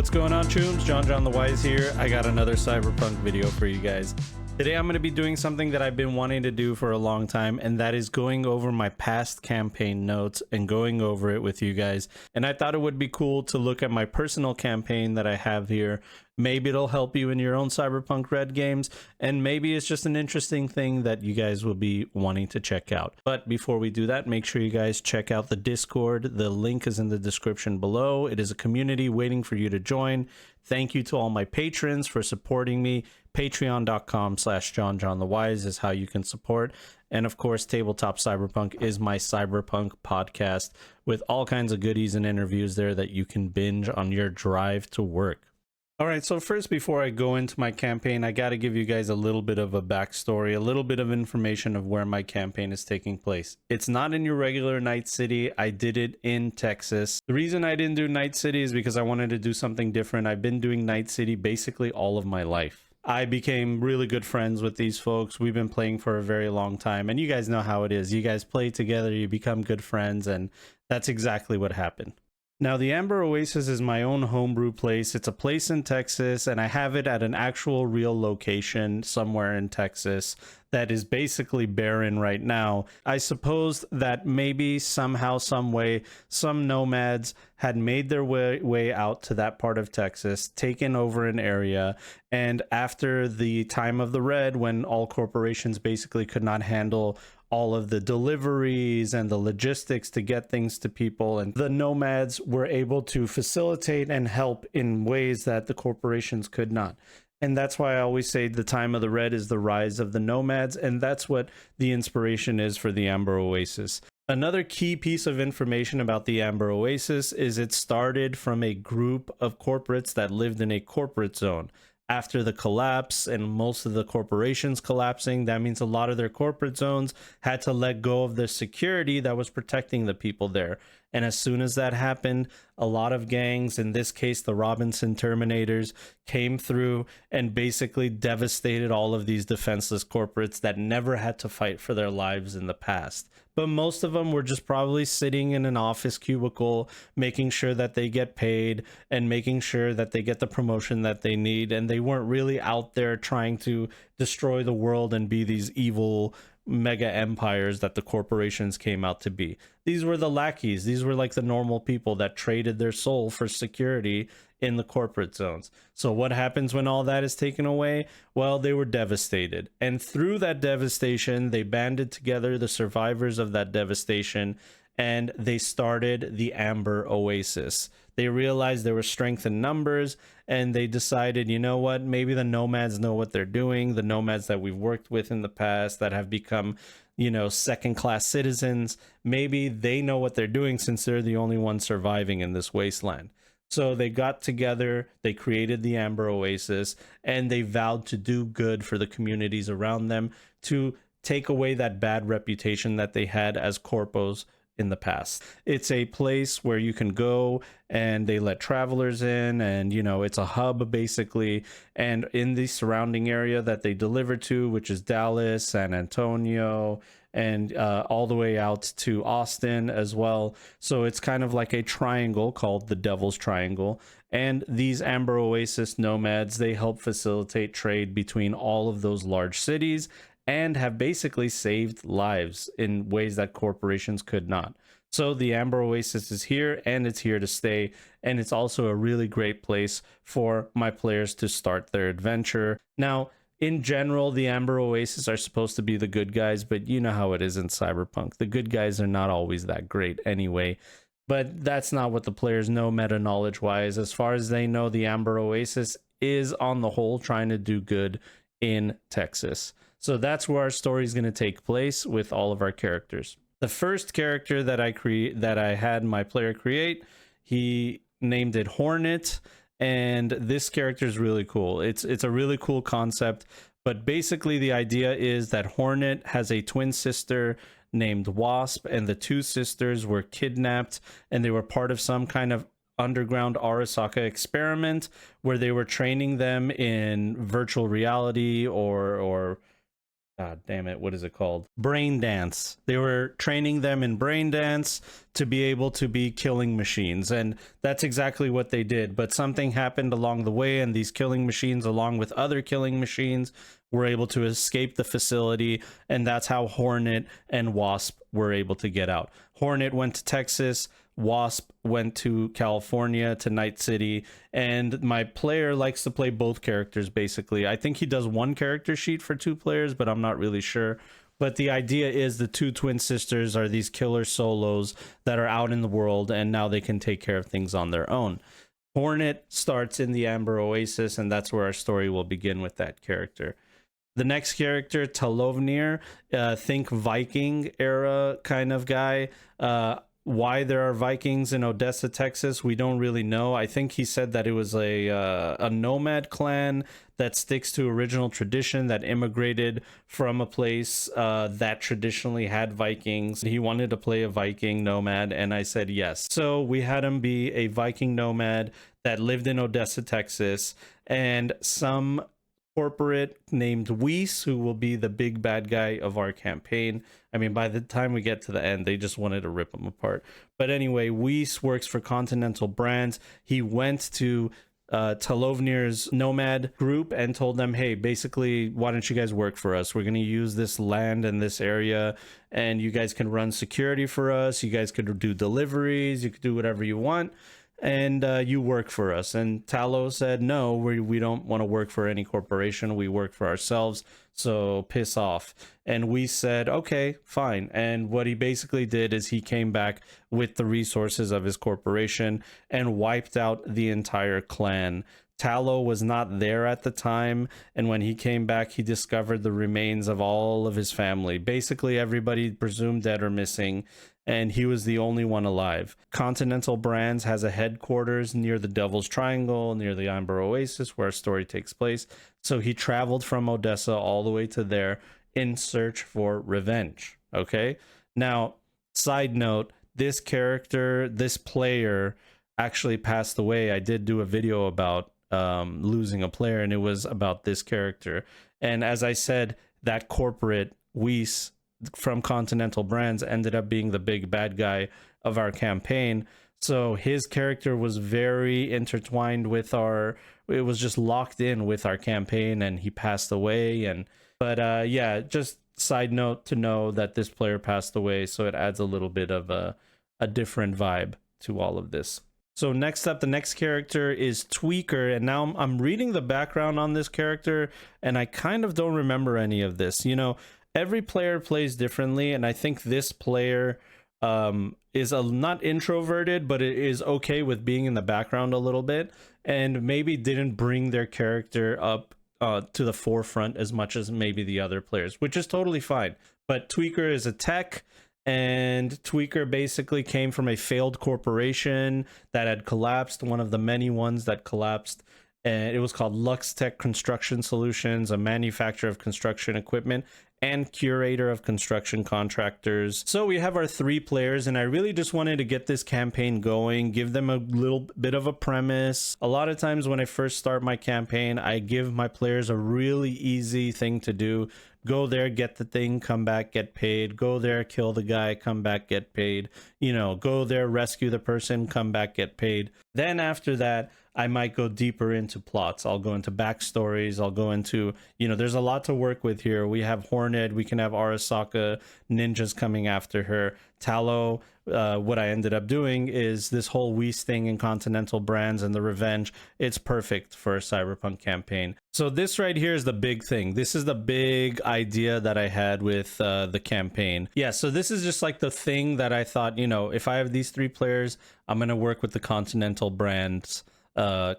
What's going on, chooms? JonJonTheWise here. I got another Cyberpunk video for you guys. Today I'm going to be doing something that I've been wanting to do for a long time, and that is going over my past campaign notes and going over it with you guys. And I thought it would be cool to look at my personal campaign that I have here. Maybe it'll help you in your own Cyberpunk Red games, and maybe it's just an interesting thing that you guys will be wanting to check out. But before we do that, make sure you guys check out the Discord. The link is in the description below. It is a community waiting for you to join. Thank you to all my patrons for supporting me. Patreon.com/JonJonTheWise is how you can support. And of course, Tabletop Cyberpunk is my Cyberpunk podcast with all kinds of goodies and interviews there that you can binge on your drive to work. All right, so first, before I go into my campaign, I got to give you guys a little bit of a backstory, a little bit of information of where my campaign is taking place. It's not in your regular Night City. I did it in Texas. The reason I didn't do Night City is because I wanted to do something different. I've been doing Night City basically all of my life. I became really good friends with these folks. We've been playing for a very long time, and you guys know how it is. You guys play together, you become good friends, and that's exactly what happened. Now, the Amber Oasis is my own homebrew place. It's a place in Texas, and I have it at an actual real location somewhere in Texas that is basically barren right now. I suppose that maybe somehow, some way, some nomads had made their way out to that part of Texas, taken over an area, and after the time of the Red, when all corporations basically could not handle all of the deliveries and the logistics to get things to people, and the nomads were able to facilitate and help in ways that the corporations could not. And that's why I always say the time of the Red is the rise of the nomads, and that's what the inspiration is for the Amber Oasis. Another key piece of information about the Amber Oasis is it started from a group of corporates that lived in a corporate zone. After the collapse and most of the corporations collapsing, that means a lot of their corporate zones had to let go of the security that was protecting the people there. And as soon as that happened, a lot of gangs, in this case the Robinson Terminators, came through and basically devastated all of these defenseless corporates that never had to fight for their lives in the past. But most of them were just probably sitting in an office cubicle, making sure that they get paid and making sure that they get the promotion that they need. And they weren't really out there trying to destroy the world and be these evil mega empires that the corporations came out to be. These were the lackeys. These were like the normal people that traded their soul for security in the corporate zones. So what happens when all that is taken away? Well, they were devastated. And through that devastation, they banded together, the survivors of that devastation, and they started the Amber Oasis. They realized there was strength in numbers, and they decided, you know what, maybe the nomads know what they're doing. The nomads that we've worked with in the past that have become, you know, second-class citizens, maybe they know what they're doing since they're the only ones surviving in this wasteland. So they got together, they created the Amber Oasis, and they vowed to do good for the communities around them, to take away that bad reputation that they had as corpos in the past. It's a place where you can go and they let travelers in, and you know, it's a hub basically, and in the surrounding area that they deliver to, which is Dallas, San Antonio, and all the way out to Austin as well. So it's kind of like a triangle called the Devil's Triangle. And these Amber Oasis nomads, they help facilitate trade between all of those large cities and have basically saved lives in ways that corporations could not. So the Amber Oasis is here, and it's here to stay, and it's also a really great place for my players to start their adventure. Now, in general, the Amber Oasis are supposed to be the good guys, but you know how it is in Cyberpunk. The good guys are not always that great anyway. But that's not what the players know meta knowledge wise. As far as they know, the Amber Oasis is on the whole trying to do good in Texas. So that's where our story is going to take place with all of our characters. The first character that I had my player create, he named it Hornet. And this character is really cool. It's a really cool concept, but basically the idea is that Hornet has a twin sister named Wasp, and the two sisters were kidnapped, and they were part of some kind of underground Arasaka experiment where they were training them in virtual reality or God damn it, what is it called? Brain dance. They were training them in brain dance to be able to be killing machines. And that's exactly what they did. But something happened along the way, and these killing machines, along with other killing machines, were able to escape the facility. And that's how Hornet and Wasp were able to get out. Hornet went to Texas. Wasp went to California, to Night City, and my player likes to play both characters basically. I think he does one character sheet for 2 players, but I'm not really sure. But the idea is the 2 twin sisters are these killer solos that are out in the world, and now they can take care of things on their own. Hornet starts in the Amber Oasis, and that's where our story will begin with that character. The next character, Talovnir, think Viking era kind of guy. Why there are Vikings in Odessa, Texas, we don't really know. I think he said that it was a nomad clan that sticks to original tradition, that immigrated from a place that traditionally had Vikings. He wanted to play a Viking nomad, and I said yes. So we had him be a Viking nomad that lived in Odessa, Texas, and some corporate named Weiss, who will be the big bad guy of our campaign. I mean, by the time we get to the end, they just wanted to rip him apart. But anyway, Weiss works for Continental Brands. He went to Talovnir's nomad group and told them, hey, basically, why don't you guys work for us? We're going to use this land and this area, and you guys can run security for us. You guys could do deliveries. You could do whatever you want. And you work for us. And Talo said, no, we don't want to work for any corporation. We work for ourselves, so piss off. And we said, okay, fine. And what he basically did is he came back with the resources of his corporation and wiped out the entire clan. Talo was not there at the time, and when he came back, he discovered the remains of all of his family. Basically, everybody presumed dead or missing, and he was the only one alive. Continental Brands has a headquarters near the Devil's Triangle, near the Amber Oasis, where our story takes place. So he traveled from Odessa all the way to there in search for revenge. Okay? Now, side note, this character, this player actually passed away. I did do a video about losing a player, and it was about this character. And as I said, that corporate Weiss from Continental Brands ended up being the big bad guy of our campaign. So his character was very intertwined with it was just locked in with our campaign, and he passed away. But yeah, just side note to know that this player passed away, so it adds a little bit of a different vibe to all of this. So next up, the next character is Tweaker, and now I'm reading the background on this character, and I kind of don't remember any of this. You know, every player plays differently, and I think this player is not introverted, but it is okay with being in the background a little bit, and maybe didn't bring their character up to the forefront as much as maybe the other players, which is totally fine. But Tweaker is a tech, and Tweaker basically came from a failed corporation that had collapsed, one of the many ones that collapsed, and it was called Lux Tech Construction Solutions, a manufacturer of construction equipment and curator of construction contractors. So we have our 3 players, and I really just wanted to get this campaign going, give them a little bit of a premise. A lot of times when I first start my campaign, I give my players a really easy thing to do. Go there, get the thing, come back, get paid. Go there, kill the guy, come back, get paid. You know, go there, rescue the person, come back, get paid. Then after that, I might go deeper into plots. I'll go into backstories. I'll go into, you know, there's a lot to work with here. We have Hornet. We can have Arasaka ninjas coming after her. Talo, what I ended up doing is this whole Weiss thing in Continental Brands and the revenge. It's perfect for a Cyberpunk campaign. So this right here is the big thing. This is the big idea that I had with the campaign. Yeah, so this is just like the thing that I thought, you know, if I have these 3 players, I'm going to work with the Continental Brands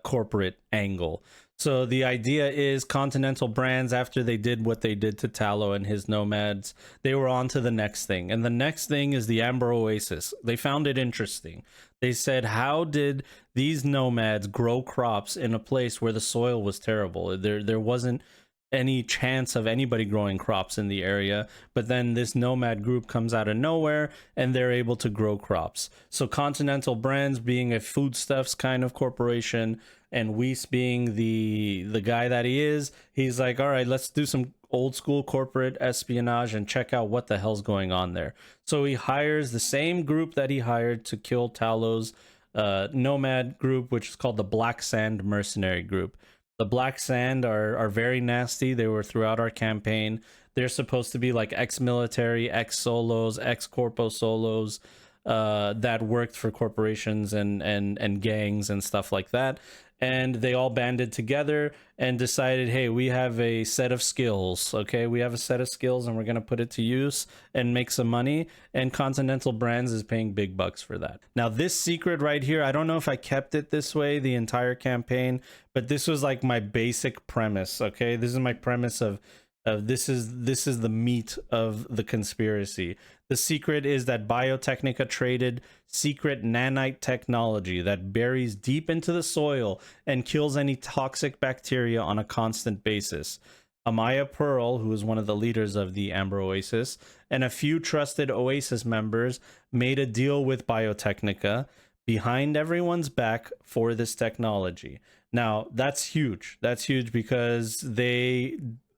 corporate angle. So the idea is Continental Brands, after they did what they did to Talo and his nomads, they were on to the next thing. And the next thing is the Amber Oasis. They found it interesting. They said, how did these nomads grow crops in a place where the soil was terrible? There wasn't any chance of anybody growing crops in the area, but then this nomad group comes out of nowhere and they're able to grow crops. So Continental Brands, being a foodstuffs kind of corporation, and Weiss being the guy that he is, he's like, all right, let's do some old school corporate espionage and check out what the hell's going on there. So he hires the same group that he hired to kill Talos nomad group, which is called the Black Sand Mercenary Group. The Black Sand are very nasty. They were throughout our campaign. They're supposed to be like ex-military, ex-solos, ex-corpo solos that worked for corporations and gangs and stuff like that. And they all banded together and decided, hey, we have a set of skills. Okay, we have a set of skills and we're going to put it to use and make some money. And Continental Brands is paying big bucks for that. Now, this secret right here, I don't know if I kept it this way the entire campaign, but this was like my basic premise. Okay, this is my premise of this is the meat of the conspiracy. The secret is that Biotechnica traded secret nanite technology that buries deep into the soil and kills any toxic bacteria on a constant basis. Amaya Pearl, who is one of the leaders of the Amber Oasis, and a few trusted Oasis members made a deal with Biotechnica behind everyone's back for this technology. Now, that's huge. That's huge because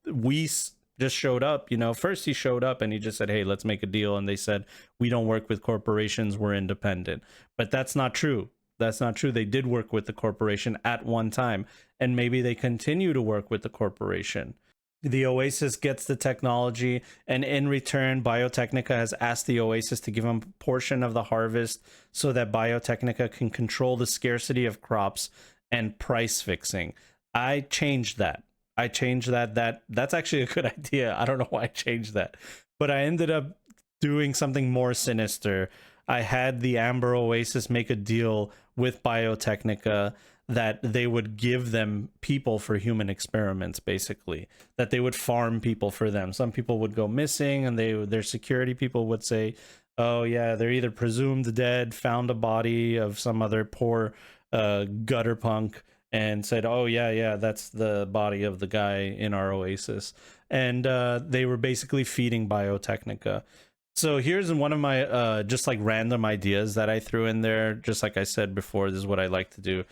Weiss just showed up. First he showed up and he just said, hey, let's make a deal, and they said, we don't work with corporations, we're independent. But that's not true. That's not true. They did work with the corporation at one time, and maybe they continue to work with the corporation. The Oasis gets the technology, and in return, Biotechnica has asked the Oasis to give them a portion of the harvest so that Biotechnica can control the scarcity of crops and price fixing. I changed that. That's actually a good idea. I don't know why I changed that, but I ended up doing something more sinister. I had the Amber Oasis make a deal with Biotechnica that they would give them people for human experiments, basically, that they would farm people for them. Some people would go missing, and their security people would say, oh yeah, they're either presumed dead, found a body of some other poor gutter punk, and said, oh yeah, that's the body of the guy in our Oasis. And they were basically feeding Biotechnica. So here's one of my just like random ideas that I threw in there. Just like I said before, this is what I like to do.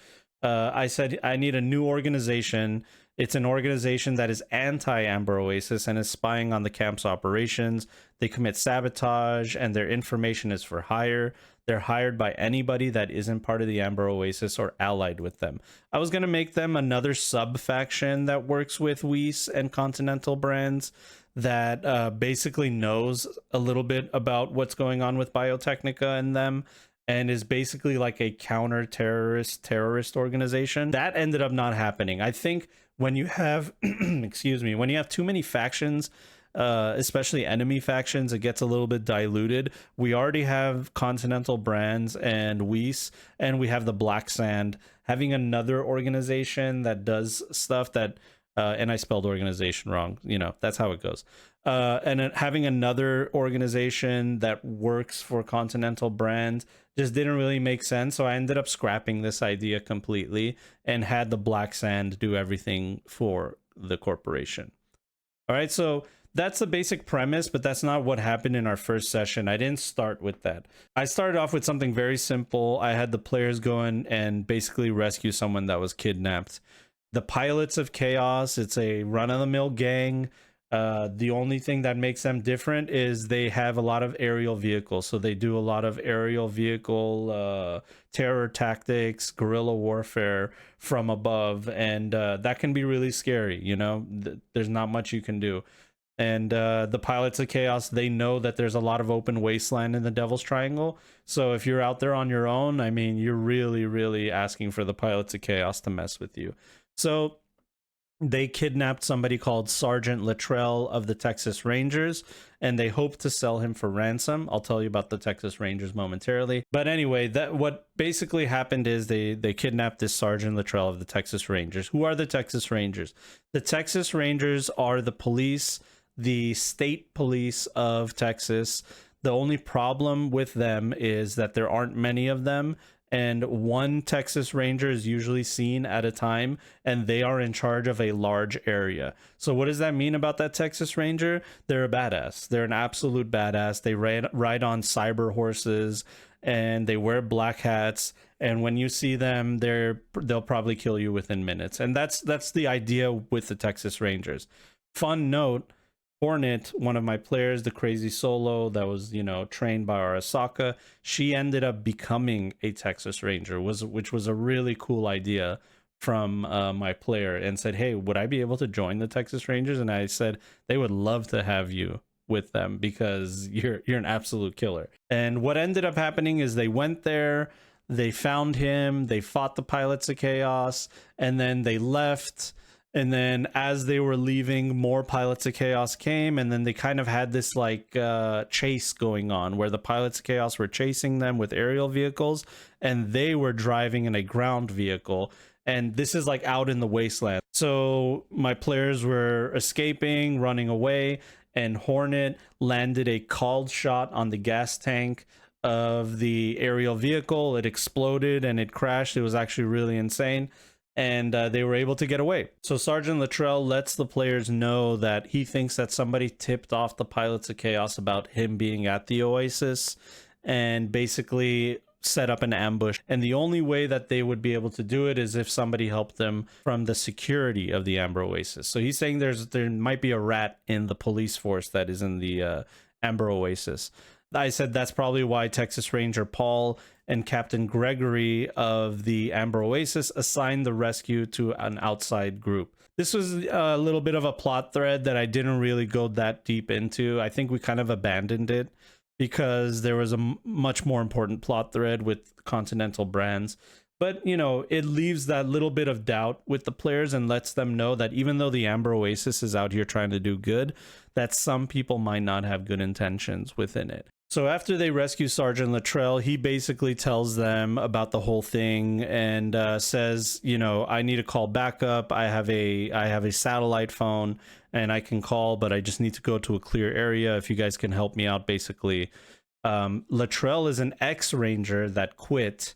I said I need a new organization. It's an organization that is anti-Amber Oasis and is spying on the camp's operations. They commit sabotage, and their information is for hire. They're hired by anybody that isn't part of the Amber Oasis or allied with them. I was going to make them another sub-faction that works with Weiss and Continental Brands that basically knows a little bit about what's going on with Biotechnica and them, and is basically like a counter-terrorist organization. That ended up not happening. I think when you have, excuse me, when you have too many factions, especially enemy factions, it gets a little bit diluted. We already have Continental Brands and Weiss, and we have the Black Sand. Having another organization that does stuff that, and I spelled organization wrong, that's how it goes. And then having another organization that works for Continental Brands just didn't really make sense. So I ended up scrapping this idea completely and had the Black Sand do everything for the corporation. All right, so that's the basic premise, but that's not what happened in our first session. I didn't start with that. I started off with something very simple. I had the players go in and basically rescue someone that was kidnapped. The Pilots of Chaos, it's a run-of-the-mill gang. The only thing that makes them different is they have a lot of aerial vehicles. So they do a lot of aerial vehicle terror tactics, guerrilla warfare from above. And that can be really scary, there's not much you can do. And the Pilots of Chaos, they know that there's a lot of open wasteland in the Devil's Triangle. So if you're out there on your own, I mean, you're really, really asking for the Pilots of Chaos to mess with you. So they kidnapped somebody called Sergeant Luttrell of the Texas Rangers, and they hope to sell him for ransom. I'll tell you about the Texas Rangers momentarily. But anyway, what basically happened is they kidnapped this Sergeant Luttrell of the Texas Rangers. Who are the Texas Rangers? The Texas Rangers are the police, the state police of Texas. The only problem with them is that there aren't many of them, and one Texas Ranger is usually seen at a time, and they are in charge of a large area. So what does that mean about that Texas Ranger? They're a badass. They're an absolute badass. They ride on cyber horses, and they wear black hats, and when you see them, they'll probably kill you within minutes. And that's the idea with the Texas Rangers. Fun note, Hornet, one of my players, the crazy solo that was, you know, trained by Arasaka, she ended up becoming a Texas Ranger, which was a really cool idea from my player, and said, hey, would I be able to join the Texas Rangers? And I said they would love to have you with them because you're an absolute killer. And what ended up happening is they went there, they found him, they fought the Pilots of Chaos, and then they left. And then as they were leaving, more Pilots of Chaos came, and then they kind of had this like chase going on where the Pilots of Chaos were chasing them with aerial vehicles and they were driving in a ground vehicle. And this is like out in the wasteland. So my players were escaping, running away, and Hornet landed a called shot on the gas tank of the aerial vehicle. It exploded and it crashed. It was actually really insane. And they were able to get away. So Sergeant Luttrell lets the players know that he thinks that somebody tipped off the Pilots of Chaos about him being at the Oasis and basically set up an ambush. And the only way that they would be able to do it is if somebody helped them from the security of the Amber Oasis. So he's saying there might be a rat in the police force that is in the Amber Oasis. I said that's probably why Texas Ranger Paul and Captain Gregory of the Amber Oasis assigned the rescue to an outside group. This was a little bit of a plot thread that I didn't really go that deep into. I think we kind of abandoned it because there was a much more important plot thread with Continental Brands. But, you know, it leaves that little bit of doubt with the players and lets them know that even though the Amber Oasis is out here trying to do good, that some people might not have good intentions within it. So after they rescue Sergeant Luttrell, he basically tells them about the whole thing and says, you know, I need to call backup. I have a satellite phone and I can call, but I just need to go to a clear area. If you guys can help me out, basically. Luttrell is an ex-ranger that quit,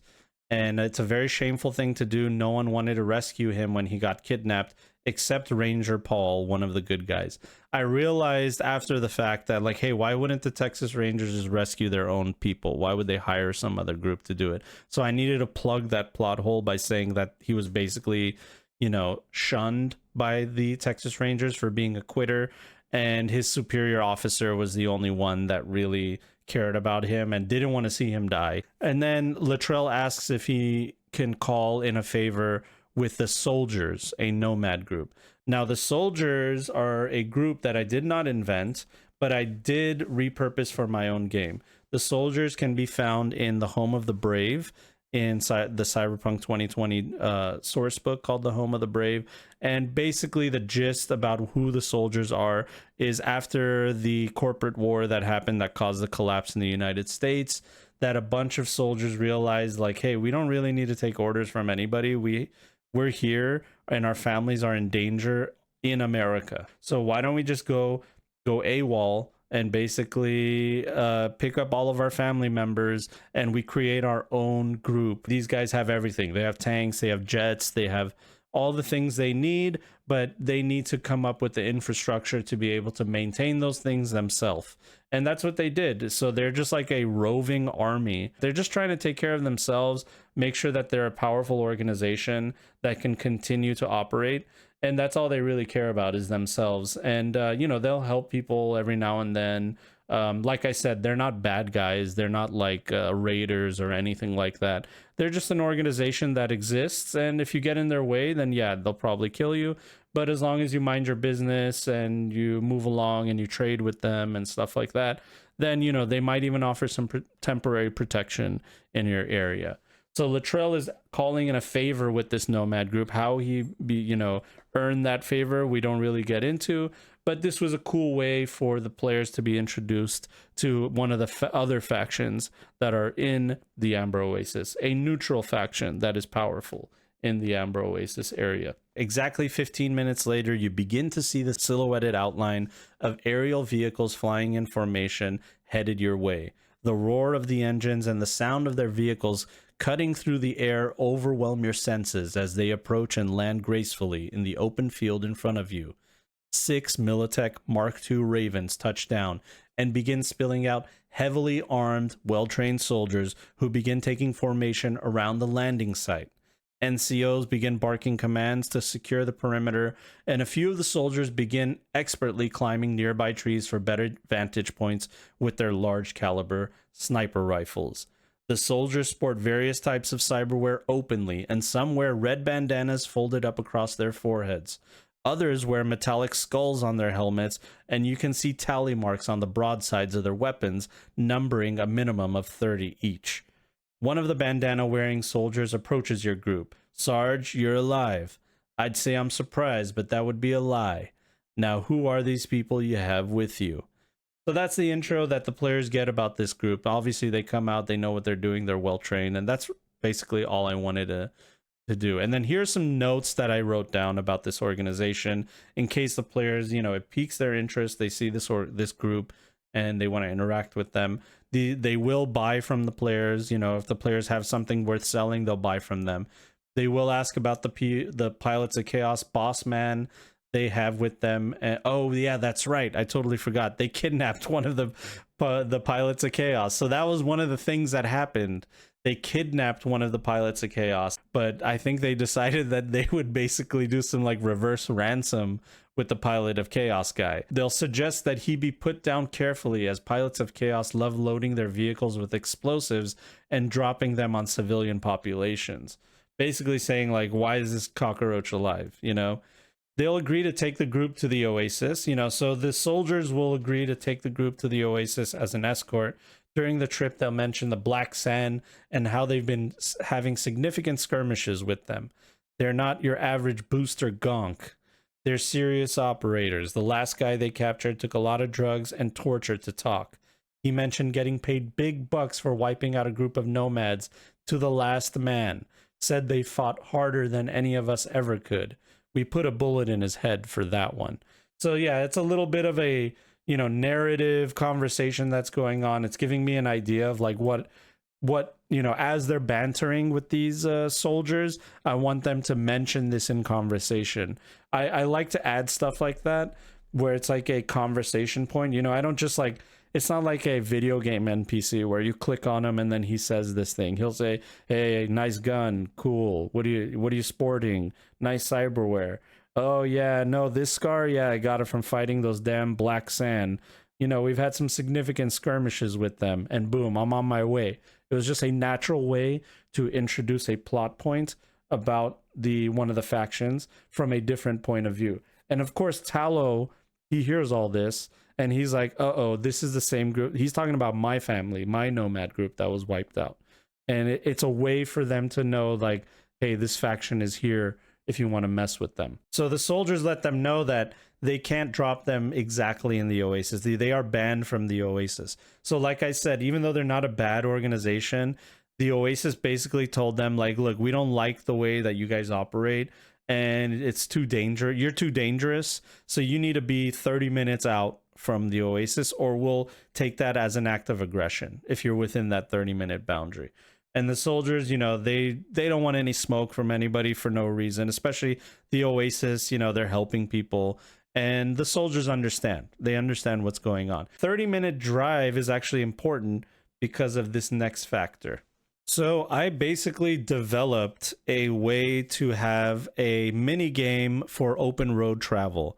and it's a very shameful thing to do. No one wanted to rescue him when he got kidnapped, except Ranger Paul, one of the good guys. I realized after the fact that, like, hey, why wouldn't the Texas Rangers just rescue their own people? Why would they hire some other group to do it? So I needed to plug that plot hole by saying that he was basically, you know, shunned by the Texas Rangers for being a quitter, and his superior officer was the only one that really cared about him and didn't want to see him die. And then Luttrell asks if he can call in a favor with the Soldiers, a nomad group. Now, the Soldiers are a group that I did not invent, but I did repurpose for my own game. The Soldiers can be found in the Home of the Brave, inside the Cyberpunk 2020 source book called The Home of the Brave. And basically the gist about who the Soldiers are is we're the corporate war that happened that caused the collapse in the United States, that a bunch of soldiers realized, like, hey, we don't really need to take orders from anybody. We're here and our families are in danger in America. So why don't we just go AWOL and basically pick up all of our family members and we create our own group. These guys have everything. They have tanks, they have jets, they have all the things they need, but they need to come up with the infrastructure to be able to maintain those things themselves. And that's what they did. So they're just like a roving army. They're just trying to take care of themselves, make sure that they're a powerful organization that can continue to operate. And that's all they really care about is themselves. And, you know, they'll help people every now and then. Like I said, they're not bad guys. They're not like raiders or anything like that. They're just an organization that exists. And if you get in their way, then yeah, they'll probably kill you. But as long as you mind your business and you move along and you trade with them and stuff like that, then, you know, they might even offer some temporary protection in your area. So Luttrell is calling in a favor with this nomad group. How he earned that favor, we don't really get into. But this was a cool way for the players to be introduced to one of the other factions that are in the Amber Oasis, a neutral faction that is powerful in the Amber Oasis area. Exactly 15 minutes later, you begin to see the silhouetted outline of aerial vehicles flying in formation headed your way. The roar of the engines and the sound of their vehicles cutting through the air overwhelm your senses as they approach and land gracefully in the open field in front of you. 6 Militech Mark II Ravens touch down and begin spilling out heavily armed, well-trained soldiers who begin taking formation around the landing site. NCOs begin barking commands to secure the perimeter, and a few of the soldiers begin expertly climbing nearby trees for better vantage points with their large caliber sniper rifles. The soldiers sport various types of cyberware openly, and some wear red bandanas folded up across their foreheads. Others wear metallic skulls on their helmets, and you can see tally marks on the broadsides of their weapons, numbering a minimum of 30 each. One of the bandana-wearing soldiers approaches your group. "Sarge, you're alive. I'd say I'm surprised, but that would be a lie. Now, who are these people you have with you?" So that's the intro that the players get about this group. Obviously, they come out, they know what they're doing, they're well-trained, and that's basically all I wanted to do. And then here's some notes that I wrote down about this organization in case the players, it piques their interest, they see this group, and they want to interact with them. They will buy from the players. If the players have something worth selling, they'll buy from them. They will ask about the Pilots of Chaos boss man they have with them. And, oh yeah, that's right, I totally forgot. They kidnapped one of the Pilots of Chaos. So that was one of the things that happened. They kidnapped one of the Pilots of Chaos, but I think they decided that they would basically do some like reverse ransom with the Pilot of Chaos guy. They'll suggest that he be put down carefully, as Pilots of Chaos love loading their vehicles with explosives and dropping them on civilian populations. Basically saying like, why is this cockroach alive? They'll agree to take the group to the Oasis, so the soldiers will agree to take the group to the Oasis as an escort. During the trip, they'll mention the Black Sand and how they've been having significant skirmishes with them. They're not your average booster gonk. They're serious operators. The last guy they captured took a lot of drugs and torture to talk. He mentioned getting paid big bucks for wiping out a group of nomads to the last man. Said they fought harder than any of us ever could. We put a bullet in his head for that one. So yeah, it's a little bit of a narrative conversation that's going on. It's giving me an idea of like what as they're bantering with these soldiers, I want them to mention this in conversation. I like to add stuff like that where it's like a conversation point. I don't just like, it's not like a video game NPC where you click on him and then he says this thing. He'll say, "Hey, nice gun, cool. What are you sporting? Nice cyberware. Oh yeah, no, this scar, yeah, I got it from fighting those damn Black Sand. We've had some significant skirmishes with them, and boom, I'm on my way." It was just a natural way to introduce a plot point about one of the factions from a different point of view. And of course, Tallow, he hears all this, and he's like, uh-oh, this is the same group. He's talking about my family, my nomad group that was wiped out. And it's a way for them to know, like, hey, this faction is here if you want to mess with them. So the soldiers let them know that they can't drop them exactly in the Oasis. They are banned from the Oasis. So like I said, even though they're not a bad organization, the Oasis basically told them, like, look, we don't like the way that you guys operate, and it's too dangerous. You're too dangerous. So you need to be 30 minutes out from the Oasis, or we'll take that as an act of aggression if you're within that 30-minute boundary. And the soldiers, they don't want any smoke from anybody for no reason, especially the Oasis. They're helping people, and the soldiers understand. They understand what's going on. 30-minute drive is actually important because of this next factor. So I basically developed a way to have a mini game for open road travel.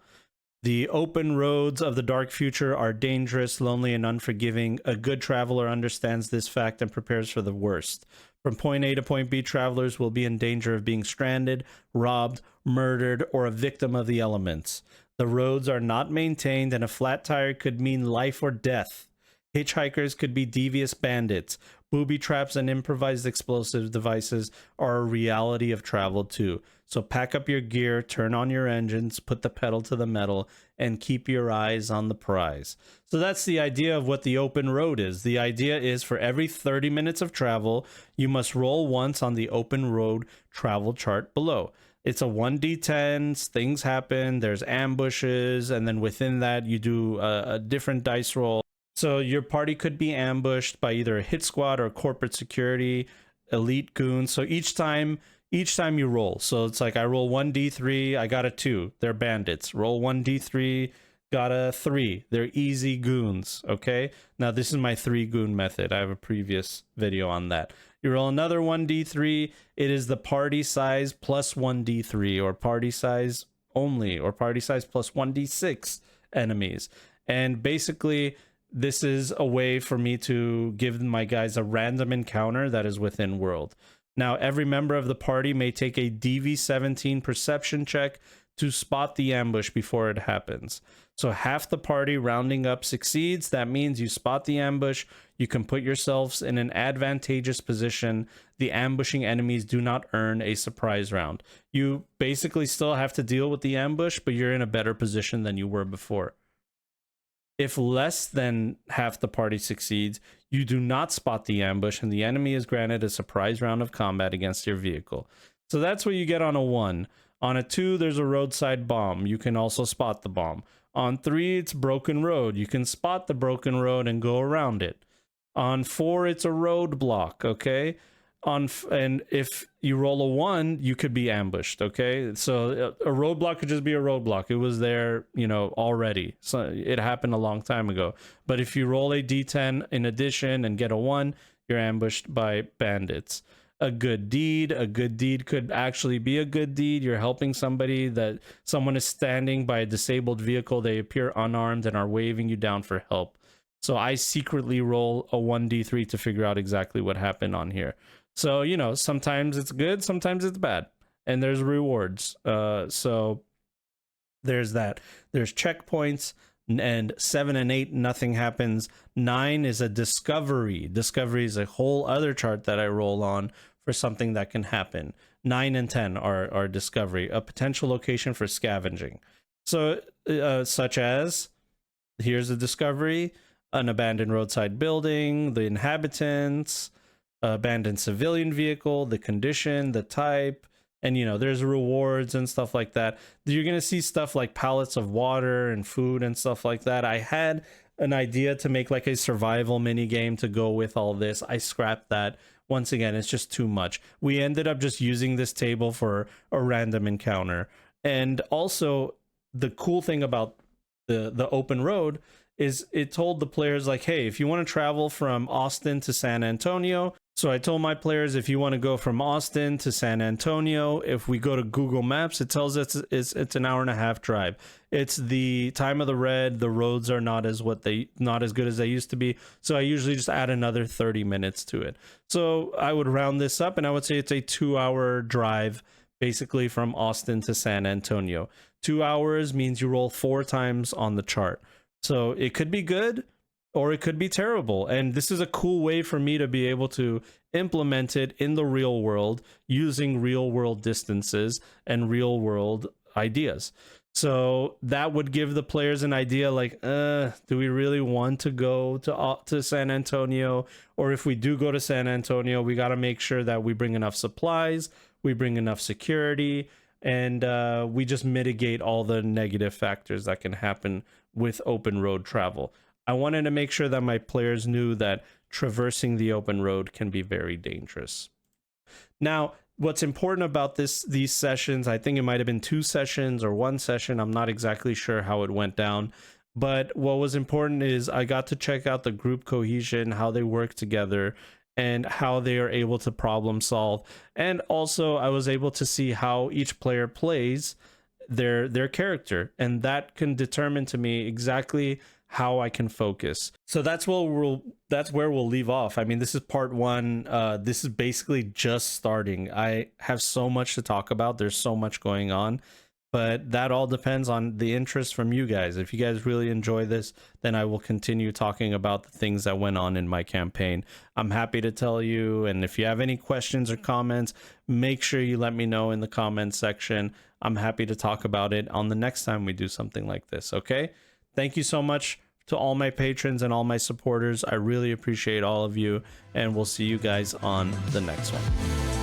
The open roads of the dark future are dangerous, lonely, and unforgiving. A good traveler understands this fact and prepares for the worst. From point A to point B, travelers will be in danger of being stranded, robbed, murdered, or a victim of the elements. The roads are not maintained, and a flat tire could mean life or death. Hitchhikers could be devious bandits. Booby traps and improvised explosive devices are a reality of travel too. So pack up your gear, turn on your engines, put the pedal to the metal, and keep your eyes on the prize. So that's the idea of what the open road is. The idea is for every 30 minutes of travel, you must roll once on the open road travel chart below. It's a 1d10, things happen, there's ambushes, and then within that you do a different dice roll. So your party could be ambushed by either a hit squad or corporate security, elite goons. So each time you roll, so it's like I roll 1d3, I got a 2, they're bandits. Roll 1d3, got a 3. They're easy goons, okay? Now, this is my 3 goon method. I have a previous video on that. You roll another 1d3. It is the party size plus 1d3, or party size only, or party size plus 1d6 enemies. And basically, this is a way for me to give my guys a random encounter that is within world. Now, every member of the party may take a DV17 perception check to spot the ambush before it happens. So half the party rounding up succeeds. That means you spot the ambush. You can put yourselves in an advantageous position. The ambushing enemies do not earn a surprise round. You basically still have to deal with the ambush, but you're in a better position than you were before. If less than half the party succeeds, you do not spot the ambush, and the enemy is granted a surprise round of combat against your vehicle. So that's what you get on a 1. On a 2, there's a roadside bomb. You can also spot the bomb. On 3, it's broken road. You can spot the broken road and go around it. On 4, it's a roadblock, okay? And if you roll a 1, you could be ambushed, okay? So a roadblock could just be a roadblock. It was there, you know, already. So it happened a long time ago. But if you roll a d10 in addition and get a 1, you're ambushed by bandits. A good deed could actually be a good deed. You're helping somebody, that someone is standing by a disabled vehicle. They appear unarmed and are waving you down for help. So I secretly roll a 1d3 to figure out exactly what happened on here. So, you know, sometimes it's good, sometimes it's bad, and there's rewards. So there's that. There's checkpoints, and 7 and 8, nothing happens. 9 is a discovery. Discovery is a whole other chart that I roll on for something that can happen. 9 and 10 are discovery, a potential location for scavenging. So, such as, here's a discovery, an abandoned roadside building, the inhabitants, abandoned civilian vehicle, the condition, the type, and you know, there's rewards and stuff like that. You're gonna see stuff like pallets of water and food and stuff like that. I had an idea to make like a survival mini game to go with all this. I scrapped that. Once again, it's just too much. We ended up just using this table for a random encounter. And also, the cool thing about the open road is it told the players, like, hey, if you want to travel from Austin to San Antonio. So I told my players, if you want to go from Austin to San Antonio, if we go to Google Maps, it tells us it's an 1.5-hour drive. It's the time of the red. The roads are not as good as they used to be. So I usually just add another 30 minutes to it. So I would round this up, and I would say it's a 2-hour drive, basically from Austin to San Antonio. 2 hours means you roll 4 times on the chart. So it could be good, or it could be terrible. And this is a cool way for me to be able to implement it in the real world using real world distances and real world ideas. So that would give the players an idea, like, do we really want to go to San Antonio? Or if we do go to San Antonio, we got to make sure that we bring enough supplies, we bring enough security, and we just mitigate all the negative factors that can happen with open road travel. I wanted to make sure that my players knew that traversing the open road can be very dangerous. Now, what's important about these sessions, I think it might have been 2 sessions or 1 session. I'm not exactly sure how it went down. But what was important is I got to check out the group cohesion, how they work together, and how they are able to problem solve. And also, I was able to see how each player plays their character. And that can determine to me exactly how I can focus. So that's where we'll leave off. I mean, this is part 1. This is basically just starting. I have so much to talk about. There's so much going on, but that all depends on the interest from you guys. If you guys really enjoy this, then I will continue talking about the things that went on in my campaign. I'm happy to tell you, and if you have any questions or comments, make sure you let me know in the comments section. I'm happy to talk about it on the next time we do something like this, okay? Thank you so much to all my patrons and all my supporters. I really appreciate all of you, and we'll see you guys on the next one.